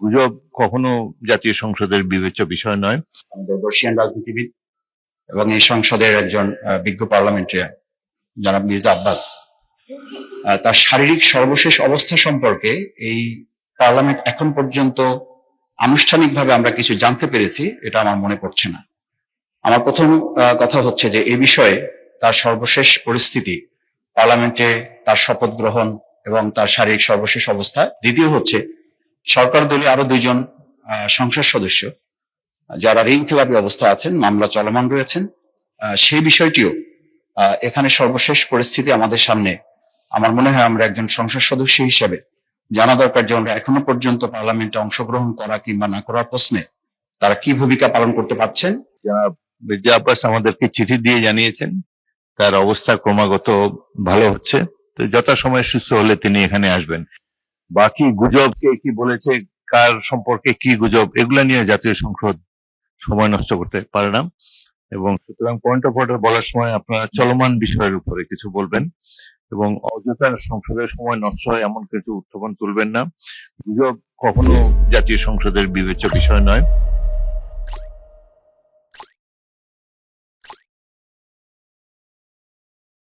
গুজব কখনো জাতীয় সংসদের বিবেচ্য বিষয় নয়। আমাদের বর্ষিয়ান রাজনীতিবিদ এবং এই সংসদের একজন বিজ্ঞ পার্লামেন্টারিয়ান জনাব মির্জা আব্বাস তার শারীরিক সর্বশেষ অবস্থা সম্পর্কে এই পার্লামেন্ট এখন পর্যন্ত আনুষ্ঠানিকভাবে আমরা কিছু জানতে পেরেছি, এটা আমার মনে পড়ছে না। আমার প্রথম কথা হচ্ছে যে এই বিষয়ে তার সর্বশেষ পরিস্থিতি, পার্লামেন্টে তার শপথ গ্রহণ এবং তার শারীরিক সর্বশেষ অবস্থা। দ্বিতীয় হচ্ছে সরকার দলীয় আরো দুইজন সংসদ সদস্য যারা ঋণ খেলাপি অবস্থা আছেন, মামলা চলমান রয়েছেন, সেই বিষয়টিও এখানে সর্বশেষ পরিস্থিতি আমাদের সামনে। আমার মনে হয় আমরা একজন সংসদ সদস্য হিসেবে জানা দরকার যে আমরা এখনো পর্যন্ত পার্লামেন্টে অংশগ্রহণ করা কিংবা না করার প্রশ্নে তারা কি ভূমিকা পালন করতে পারছেন। জনাব মির্জা আব্বাস আমাদেরকে চিঠি দিয়ে জানিয়েছেন তার অবস্থা ক্রমাগত ভালো হচ্ছে, তো যথাসময়ে সুস্থ হলে তিনি এখানে আসবেন। বাকি গুজব কে কি বলেছে, কার সম্পর্কে কি গুজব, এগুলা নিয়ে জাতীয় সংসদ সময় নষ্ট করতে পারে না, এবং সুতরাং পয়েন্ট অফ অর্ডার বলার সময় আপনারা চলমান বিষয়ের উপরে কিছু বলবেন এবং অযথা সংসদের সময় নষ্ট হয় এমন কিছু উত্থাপন তুলবেন না। গুজব কখনো জাতীয় সংসদের বিবেচ্য বিষয় নয়।